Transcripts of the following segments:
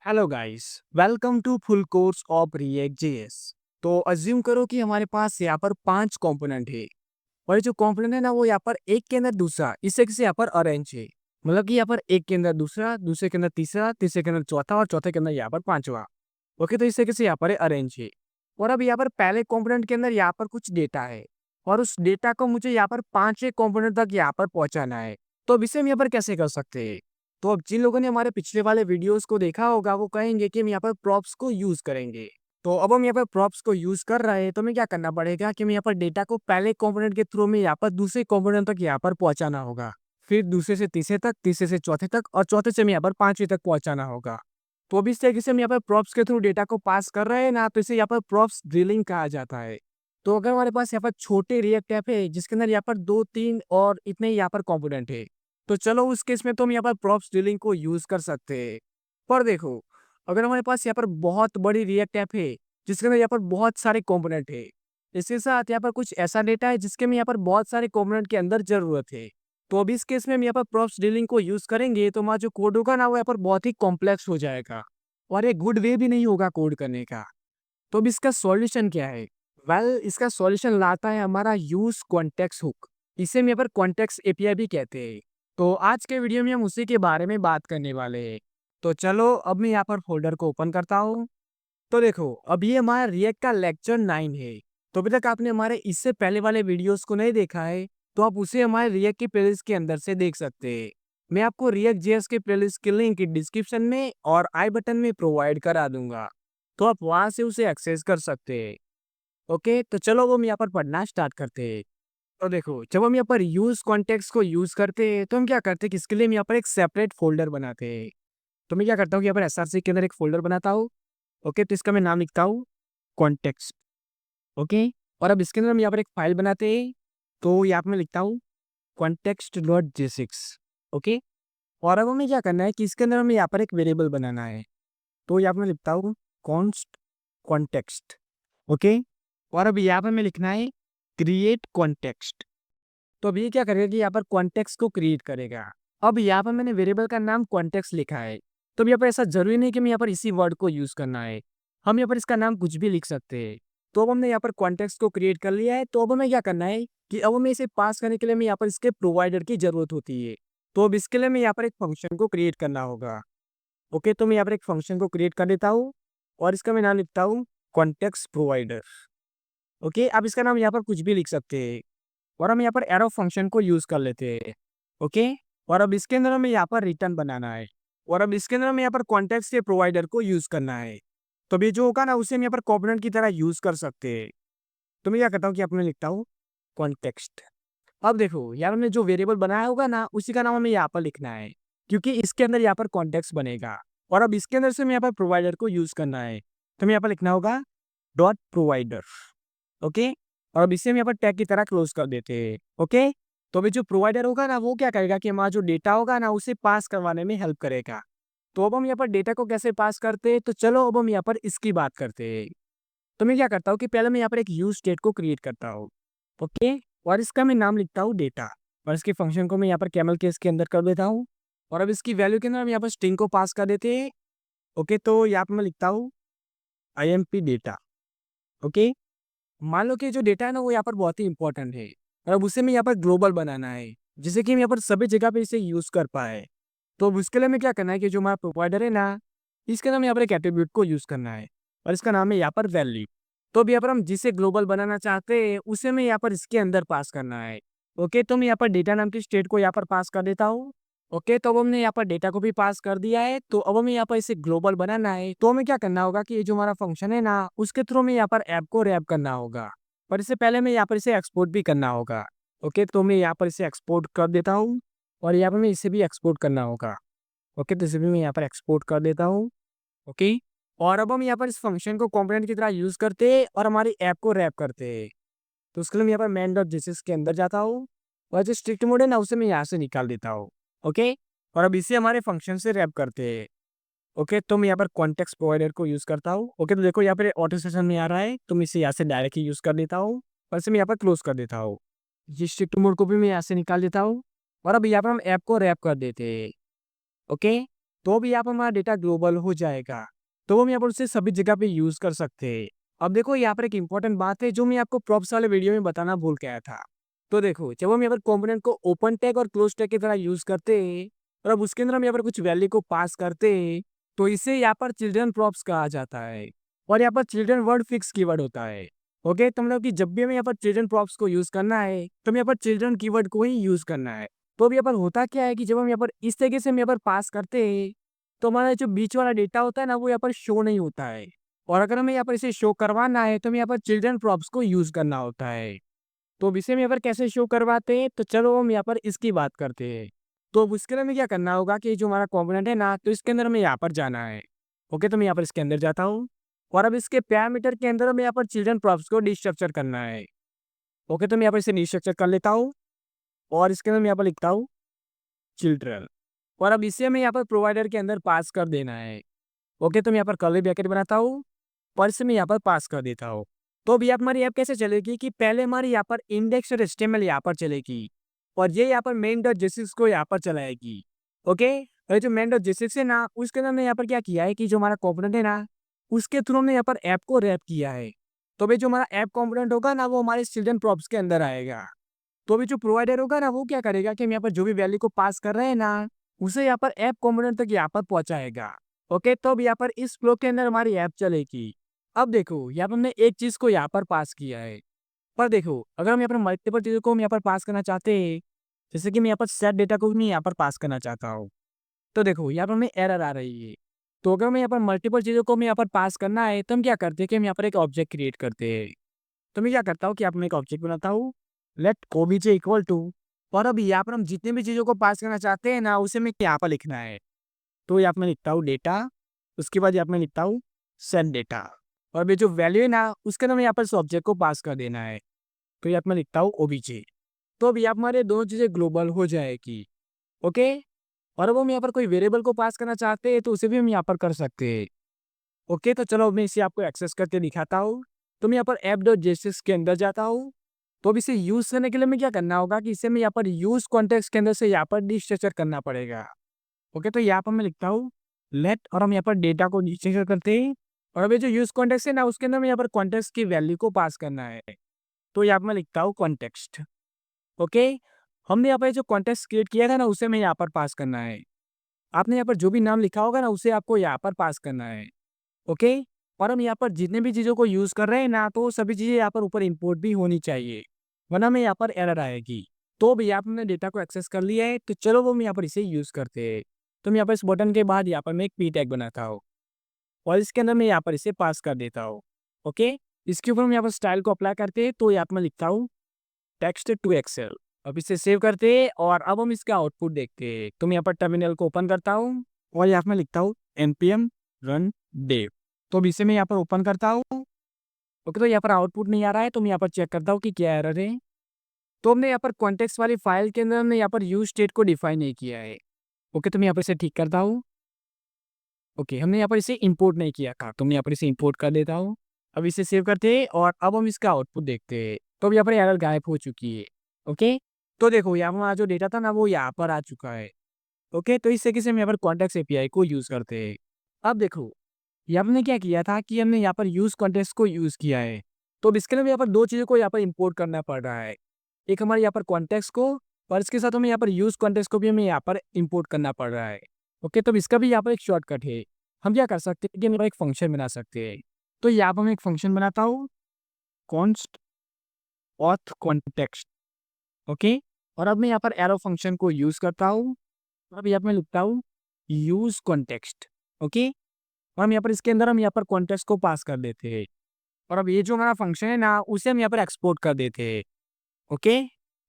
Hello guys, welcome to full course of React JS. तो assume करो कि हमारे पास यहाँ पर 5 कंपोनेंट है और ये जो कंपोनेंट है ना वो यहाँ पर एक के अंदर दूसरा इस तरीके से यहाँ पर अरेंज है। मतलब कि यहाँ पर एक के अंदर दूसरा, दूसरे के अंदर तीसरा, तीसरे के अंदर चौथा और चौथे के अंदर यहाँ पर पांचवा। ओके, तो इस तरीके से यहाँ पर अरेंज है। और अब यहाँ पर पहले कंपोनेंट के अंदर यहाँ पर कुछ डेटा है और उस डेटा को मुझे यहाँ पर पांचवें कंपोनेंट तक यहाँ पर पहुंचाना है। तो अब इसे हम यहाँ पर कैसे कर सकते हैं? तो अब जिन लोगों ने हमारे पिछले वाले वीडियोस को देखा होगा वो कहेंगे कि हम यहाँ पर प्रॉप्स को यूज करेंगे। तो अब हम यहाँ पर प्रॉप्स को यूज कर रहे हैं तो हमें क्या करना पड़ेगा कि हमें यहाँ पर डेटा को पहले कंपोनेंट के थ्रू में यहाँ पर दूसरे कंपोनेंट तक यहाँ पर पहुंचाना होगा, फिर दूसरे से तीसरे तक, तीसरे से चौथे तक और चौथे से हमें यहाँ पर पांचवें तक पहुंचाना होगा। तो अब इस तरीके से हम यहाँ पर प्रॉप्स के थ्रू डेटा को पास कर रहे हैं ना, तो इसे यहाँ पर प्रॉप्स ड्रिलिंग कहा जाता है। तो अगर हमारे पास यहाँ पर छोटे रिएक्ट ऐप है जिसके अंदर यहाँ पर 2-3 और इतने ही यहाँ पर कंपोनेंट है, तो चलो उस केस में तो हम यहाँ पर प्रॉप्स ड्रिलिंग को यूज कर सकते हैं। पर देखो, अगर हमारे पास यहाँ पर बहुत बड़ी रिएक्ट ऐप है जिसके अंदर यहाँ पर बहुत सारे कंपोनेंट है, इसके साथ यहाँ पर कुछ ऐसा डेटा है जिसके में यहाँ पर बहुत सारे कंपोनेंट के अंदर जरूरत है, तो अभी इस केस में हम यहाँ पर प्रॉप्स ड्रिलिंग को यूज करेंगे तो हमारा जो कोड होगा ना वो यहाँ पर बहुत ही कॉम्प्लेक्स हो जाएगा और एक गुड वे भी नहीं होगा कोड करने का। तो अब इसका सॉल्यूशन क्या है? इसका सॉल्यूशन लाता है हमारा यूज कॉन्टेक्स्ट हुक। इसे हम यहाँ पर कॉन्टेक्स्ट एपीआई भी कहते हैं। तो आज के वीडियो में हम उसी के बारे में बात करने वाले हैं। तो चलो अब मैं यहाँ पर फोल्डर को ओपन करता हूँ। तो देखो, अब ये हमारा रिएक्ट का लेक्चर 9 है। तो अभी तक आपने हमारे इससे पहले वाले वीडियोस को नहीं देखा है तो आप उसे हमारे रिएक्ट की प्लेलिस्ट के अंदर से देख सकते हैं। मैं आपको रिएक्ट जेएस के प्लेलिस्ट की लिंक डिस्क्रिप्शन में और आई बटन में प्रोवाइड करा दूंगा, तो आप वहां से उसे एक्सेस कर सकते हैं। ओके, तो चलो अब हम यहाँ पर पढ़ना स्टार्ट करते हैं। तो देखो, जब हम यहाँ पर यूज कॉन्टेक्स्ट को यूज करते हैं तो हम क्या करते हैं कि इसके लिए हम यहाँ पर एक सेपरेट फोल्डर बनाते हैं। तो मैं क्या करता हूँ कि यहाँ पर एसआरसी के अंदर एक फोल्डर बनाता हूँ। ओके, तो इसका मैं नाम लिखता हूँ कॉन्टेक्स्ट। ओके, और अब इसके अंदर हम यहाँ पर एक फाइल बनाते हैं। तो यहाँ पर मैं लिखता हूँ context.j6। ओके, और अब हमें क्या करना है कि इसके अंदर हमें यहाँ पर एक वेरिएबल बनाना है। तो यहाँ पर मैं लिखता हूँ कॉन्स्ट कॉन्टेक्स्ट। ओके, और अब यहाँ पर मैं लिखना है क्रिएट कॉन्टेक्स्ट। तो अब ये क्या करेगा कि यहाँ पर कॉन्टेक्स्ट को क्रिएट करेगा। अब यहाँ पर मैंने वेरिएबल का नाम कॉन्टेक्स्ट लिखा है। तो अब यहाँ पर ऐसा जरूरी नहीं कि मैं यहाँ पर इसी वर्ड को यूज करना है, हम यहाँ पर इसका नाम कुछ भी लिख सकते हैं। तो अब हमने यहाँ पर कॉन्टेक्स्ट को क्रिएट कर लिया है। तो अब हमें क्या करना है कि अब हमें इसे पास करने के लिए हमें यहाँ पर इसके प्रोवाइडर की जरूरत होती है। तो अब इसके लिए मैं यहाँ पर एक फंक्शन को क्रिएट करना होगा। ओके, तो मैं यहाँ पर एक फंक्शन को क्रिएट कर देता हूँ और इसका मैं नाम लिखता हूँ कॉन्टेक्स्ट प्रोवाइडर। ओके, अब इसका नाम यहाँ पर कुछ भी लिख सकते हैं और हम यहाँ पर एरो फंक्शन को यूज कर लेते हैं। ओके, और अब इसके अंदर हमें यहाँ पर रिटर्न बनाना है और अब इसके अंदर हमें यहाँ पर कॉन्टेक्स्ट के प्रोवाइडर को यूज करना है। तो अभी जो होगा ना उसे हम यहाँ पर कॉम्पोनेंट की तरह यूज कर सकते हैं। तो मैं क्या करता हूँ कि अपने लिखता हूँ कॉन्टेक्स्ट। अब देखो, यहाँ हमने जो वेरिएबल बनाया होगा ना उसी का नाम हमें यहाँ पर लिखना है, क्योंकि इसके अंदर यहाँ पर कॉन्टेक्स्ट बनेगा और अब इसके अंदर से हमें यहाँ पर प्रोवाइडर को यूज करना है। तो हमें यहाँ पर लिखना होगा डॉट प्रोवाइडर। ओके, और अब इसे हम यहाँ पर टैग की तरह क्लोज कर देते हैं। ओके, तो अभी जो प्रोवाइडर होगा ना वो क्या करेगा कि हमारा जो डेटा होगा ना उसे पास करवाने में हेल्प करेगा। तो अब हम यहाँ पर डेटा को कैसे पास करते हैं, तो चलो अब हम यहाँ पर इसकी बात करते हैं। तो मैं क्या करता हूँ कि पहले मैं यहाँ पर एक यूज स्टेट को क्रिएट करता हूँ। ओके, और इसका मैं नाम लिखता हूँ डेटा और इसके फंक्शन को मैं यहाँ पर कैमल केस के अंदर कर देता हूँ और अब इसकी वैल्यू के अंदर हम यहाँ पर स्ट्रिंग को पास कर देते हैं। ओके, तो यहाँ पर मैं लिखता हूँ IMP डेटा। ओके, मान लो कि जो डेटा है ना वो यहाँ पर बहुत ही इंपॉर्टेंट है और अब उसे मैं यहाँ पर ग्लोबल बनाना है जिससे कि हम यहाँ पर सभी जगह पे इसे यूज कर पाए। तो अब उसके लिए हमें क्या करना है कि जो हमारा प्रोवाइडर है ना इसके नाम यहाँ पर एक एट्रीब्यूट को यूज करना है और इसका नाम है यहाँ पर वैल्यू। तो अब यहाँ पर हम जिसे ग्लोबल बनाना चाहते हैं उसे मैं यहाँ पर इसके अंदर पास करना है। ओके, तो मैं यहाँ पर डेटा नाम की स्टेट को यहाँ पर पास कर देता हूँ। ओके, तो अब हमने यहाँ पर डेटा को भी पास कर दिया है। तो अब हमें यहाँ पर इसे ग्लोबल बनाना है तो हमें क्या करना होगा कि ये जो हमारा फंक्शन है ना उसके थ्रू हमें यहाँ पर ऐप को रैप करना होगा, पर इससे पहले मैं यहाँ पर इसे एक्सपोर्ट भी करना होगा। ओके, तो मैं यहाँ पर इसे एक्सपोर्ट कर देता हूँ और यहाँ पर मैं इसे भी एक्सपोर्ट करना होगा। ओके, तो इसे भी मैं यहाँ पर एक्सपोर्ट कर देता हूँ। ओके, और अब हम यहाँ पर इस फंक्शन को कंपोनेंट की तरह यूज करते हैं और हमारी ऐप को रैप करते हैं। तो उसके लिए मैं यहाँ पर मैन डॉट जेसिस के अंदर जाता हूँ और जो स्ट्रिक्ट मोड है ना उसे मैं यहाँ से निकाल देता हूँ। ओके, और अब इसे हमारे फंक्शन से रैप करते हैं। ओके, तो मैं यहाँ पर कॉन्टेक्स्ट प्रोवाइडर को यूज करता हूँ। ओके, तो देखो यहाँ पर ऑटो सेशन में आ रहा है तो मैं इसे यहाँ से डायरेक्टली यूज कर देता हूँ और इसे मैं यहाँ पर क्लोज कर देता हूँ। ये स्ट्रिक्ट मोड को भी मैं यहाँ से निकाल देता हूँ और अब यहाँ पर हम ऐप को रैप कर देते हैं। ओके, तो भी यहाँ पर हमारा डेटा ग्लोबल हो जाएगा। तो हम यहाँ पर उसे सभी जगह पे यूज़ कर सकते हैं। अब देखो यहाँ पर एक इम्पोर्टेंट बात है जो मैं आपको प्रॉप्स वाले वीडियो में बताना भूल के आया था। तो देखो जब हम यहाँ पर कंपोनेंट को ओपन टैग और क्लोज टैग की तरह यूज़ करते हैं और अब उसके अंदर हम यहाँ पर कुछ वैल्यू को पास करते हैं, तो इसे यहाँ पर चिल्ड्रन प्रॉप्स कहा जाता है। और यहाँ पर चिल्ड्रन वर्ड फिक्स कीवर्ड होता है। ओके, तो मतलब कि जब भी हमें यहाँ पर चिल्ड्रन प्रॉप्स को यूज़ करना है तो हमें यहाँ पर चिल्ड्रन कीवर्ड को ही यूज़ करना है। तो अब यहाँ पर होता क्या है कि जब हम यहाँ पर इस तरीके से हम यहाँ पर पास करते हैं तो हमारा जो बीच वाला डेटा होता है ना वो यहाँ पर शो नहीं होता है। और अगर हमें यहाँ पर इसे शो करवाना है तो हमें यहाँ पर चिल्ड्रन प्रॉप्स को यूज़ करना होता है। तो अब इसे हम यहाँ पर कैसे शो करवाते हैं, तो चलो हम यहाँ पर इसकी बात करते हैं। तो अब उसके लिए हमें क्या करना होगा कि जो हमारा कंपोनेंट है ना, तो इसके अंदर हमें यहाँ पर जाना है। ओके, तो मैं यहाँ पर इसके अंदर जाता हूँ और अब इसके पैरामीटर के अंदर हमें यहाँ पर चिल्ड्रन प्रॉप्स को डिस्ट्रक्चर करना है। ओके, तो मैं यहाँ पर इसे डिस्ट्रक्चर कर लेता हूँ और इसके अंदर मैं यहाँ पर लिखता हूँ चिल्ड्रन। और अब इसे हमें यहाँ पर प्रोवाइडर के अंदर पास कर देना है। ओके, तो मैं यहाँ पर कर्ली ब्रैकेट बनाता हूँ और इसे मैं यहाँ पर पास कर देता हूँ। तो अभी हमारी ऐप कैसे चलेगी कि पहले हमारी यहाँ पर इंडेक्स और एचटीएमएल यहाँ पर चलेगी और ये यहाँ पर मेन डॉट जेएसएक्स को यहाँ पर चलाएगी। ओके, और जो मेन डॉट जेएसएक्स है ना, उसके अंदर हमने यहाँ पर क्या किया है कि जो हमारा कंपोनेंट है ना, उसके थ्रू हमने यहाँ पर ऐप को रैप किया है। तो भाई जो हमारा ऐप कंपोनेंट होगा ना वो हमारे चिल्ड्रन प्रॉप्स के अंदर आएगा। तो अभी जो प्रोवाइडर होगा ना वो क्या करेगा कि हम यहाँ पर जो भी वैल्यू को पास कर रहे हैं ना, उसे यहाँ पर ऐप कंपोनेंट तक यहाँ पर पहुंचाएगा। ओके, तो अब यहाँ पर इस फ्लो के अंदर हमारी ऐप चलेगी। अब देखो यहाँ पर हमने एक चीज को यहाँ पर पास किया है, पर देखो अगर हम यहाँ पर मल्टीपल चीजों को हम यहाँ पर पास करना चाहते हैं, जैसे कि मैं यहाँ पर सेट डेटा को भी यहाँ पर पास करना चाहता हूँ, तो देखो यहाँ पर हमें एरर आ रही है। तो अगर हमें यहाँ पर मल्टीपल चीजों को हमें यहाँ पर पास करना है तो हम क्या करते हैं कि हम यहाँ पर एक ऑब्जेक्ट क्रिएट करते हैं। तो मैं क्या करता हूँ कि यहाँ पर मैं एक ऑब्जेक्ट बनाता हूँ, लेट ओबीजे इक्वल टू, और अब यहाँ पर हम जितने भी चीजों को पास करना चाहते हैं ना उसे मैं यहाँ पर लिखना है। तो यहाँ पर मैं लिखता हूँ डेटा, उसके बाद यहाँ पर मैं लिखता हूँ सेंड डेटा, और अभी जो वैल्यू है ना उसके अंदर मैं यहाँ पर इस ऑब्जेक्ट को पास कर देना है। तो यहाँ पर मैं लिखता हूँ ओबीजे। तो अब यहाँ पर हमारे दोनों चीजें ग्लोबल हो जाएगी। ओके, और अब हम यहाँ पर कोई वेरिएबल को पास करना चाहते हैं तो उसे भी हम यहाँ पर कर सकते हैं। ओके, तो चलो मैं इसे आपको एक्सेस करके दिखाता हूँ। तो मैं यहाँ पर ऐप डॉट जेएसएक्स के अंदर जाता हूँ। तो अब इसे यूज करने के लिए मैं क्या करना होगा कि इसे मैं यहाँ पर यूज कॉन्टेक्स्ट के अंदर से यहाँ पर डिस्ट्रक्चर करना पड़ेगा। ओके, तो यहाँ पर मैं लिखता हूँ लेट, और हम यहाँ पर डेटा को डिस्ट्रक्चर करते हैं और अभी जो यूज कॉन्टेक्स्ट है ना उसके अंदर मैं यहाँ पर कॉन्टेक्स्ट की वैल्यू को पास करना है। तो यहाँ पर मैं लिखता हूँ कॉन्टेक्स्ट। ओके, हमने यहाँ पर जो कॉन्टेक्स्ट क्रिएट किया था ना उसे मैं यहाँ पर पास करना है। आपने यहाँ पर जो भी नाम लिखा होगा ना उसे आपको यहाँ पर पास करना है। ओके, और हम यहाँ पर जितने भी चीज़ों को यूज़ कर रहे हैं ना तो सभी चीज़ें यहाँ पर ऊपर इंपोर्ट भी होनी चाहिए, वरना हमें यहाँ पर एरर आएगी। तो भी यहाँ पर हमने डेटा को एक्सेस कर लिया है, तो चलो वो हम यहाँ पर इसे यूज़ करते हैं। तो मैं यहाँ पर इस बटन के बाद यहाँ पर मैं एक पी टैग बनाता हूँ और इसके अंदर मैं यहाँ पर इसे पास कर देता हूँ। ओके, इसके ऊपर हम यहाँ पर स्टाइल को अप्लाई करते हैं। तो यहाँ पर मैं लिखता हूँ टेक्स्ट टू एक्सेल। अब इसे सेव करते हैं और अब हम इसका आउटपुट देखते हैं। तो मैं यहाँ पर टर्मिनल को ओपन करता हूँ और यहाँ पर मैं लिखता हूँ npm run dev। तो अब इसे मैं यहाँ पर ओपन करता हूँ। ओके, तो यहाँ पर आउटपुट नहीं आ रहा है, तो मैं यहाँ पर चेक करता हूँ कि क्या एरर है। तो हमने यहाँ पर कॉन्टेक्स्ट वाली फाइल के अंदर हमने यहाँ पर यूज स्टेट को डिफाइन नहीं किया है। ओके, तो मैं यहाँ पर इसे ठीक करता हूँ। ओके, हमने यहाँ पर इसे इंपोर्ट नहीं किया था, तो मैं यहाँ पर इसे इंपोर्ट कर देता हूँ। अब इसे सेव करते हैं और अब हम इसका आउटपुट देखते हैं। तो अब यहाँ पर एरर गायब हो चुकी है। ओके, तो देखो यहाँ पर हमारा जो डेटा था ना वो यहाँ पर आ चुका है। ओके, तो इस तरीके से हम यहाँ पर कॉन्टेक्स्ट एपीआई को यूज करते हैं। अब देखो यहाँ पर हमने क्या किया था कि हमने यहाँ पर यूज कॉन्टेक्स्ट को यूज किया है। तो अब इसके लिए हमें यहाँ पर दो चीज़ों को यहाँ पर इंपोर्ट करना पड़ रहा है। एक हमारे यहाँ पर कॉन्टेक्स्ट को, और इसके साथ हमें यहाँ पर यूज कॉन्टेक्स्ट को भी हमें यहाँ पर इंपोर्ट करना पड़ रहा है। ओके, तो इसका भी यहाँ पर एक शॉर्टकट है। हम क्या कर सकते हैं कि हम एक फंक्शन बना सकते हैं। तो यहाँ पर मैं एक फंक्शन बनाता हूँ कॉन्स्ट ऑथ कॉन्टेक्स्ट। ओके, और अब मैं यहाँ पर एरो फंक्शन को यूज करता हूँ। अब यहाँ पर मैं लिखता हूँ यूज कॉन्टेक्स्ट। ओके, और हम यहाँ पर इसके अंदर हम यहाँ पर कॉन्टेक्स्ट को पास कर देते हैं और अब ये जो हमारा फंक्शन है ना उसे हम यहाँ पर एक्सपोर्ट कर देते हैं। ओके,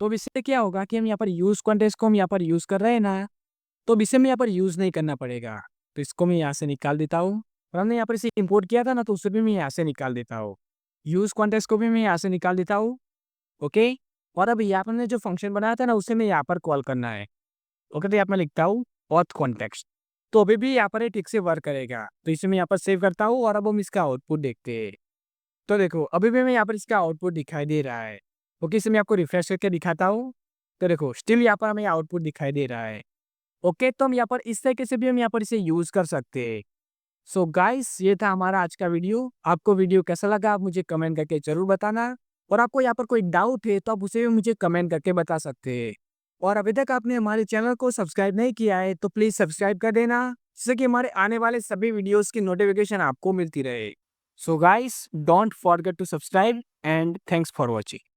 तो अब इससे क्या होगा कि हम यहाँ पर यूज कॉन्टेक्स्ट को हम यहाँ पर यूज कर रहे हैं ना, तो अब इसे हमें यहाँ पर यूज नहीं करना पड़ेगा। तो इसको मैं यहाँ से निकाल देता हूँ और हमने यहाँ पर इसे इंपोर्ट किया था ना तो उसे भी मैं यहाँ से निकाल देता हूँ। यूज कॉन्टेक्स्ट को भी मैं यहाँ से निकाल देता हूँ। ओके, और अब यहाँ पर हमने जो फंक्शन बनाया था ना उसे मैं यहाँ पर कॉल करना है। ओके, तो यहाँ पर मैं लिखता हूँ ऑथ कॉन्टेक्स्ट। तो अभी भी यहाँ पर ये ठीक से वर्क करेगा। तो इसे मैं यहाँ पर सेव करता हूँ और अब हम इसका आउटपुट देखते हैं। तो देखो अभी भी मैं यहाँ पर इसका आउटपुट दिखाई दे रहा है। ओके, इसे मैं आपको रिफ्रेश करके दिखाता हूँ। तो देखो स्टिल यहाँ पर हमें आउटपुट दिखाई दे रहा है। ओके, तो हम यहाँ पर इस तरीके से भी हम यहाँ पर इसे यूज़ कर सकते हैं। सो गाइस, ये था हमारा आज का वीडियो। आपको वीडियो कैसा लगा आप मुझे कमेंट करके ज़रूर बताना, और आपको यहाँ पर कोई डाउट है तो आप उसे भी मुझे कमेंट करके बता सकते हैं। और अभी तक आपने हमारे चैनल को सब्सक्राइब नहीं किया है तो प्लीज़ सब्सक्राइब कर देना, जिससे कि हमारे आने वाले सभी वीडियोज़ की नोटिफ़िकेशन आपको मिलती रहे। So guys, don't forget to subscribe and thanks for watching.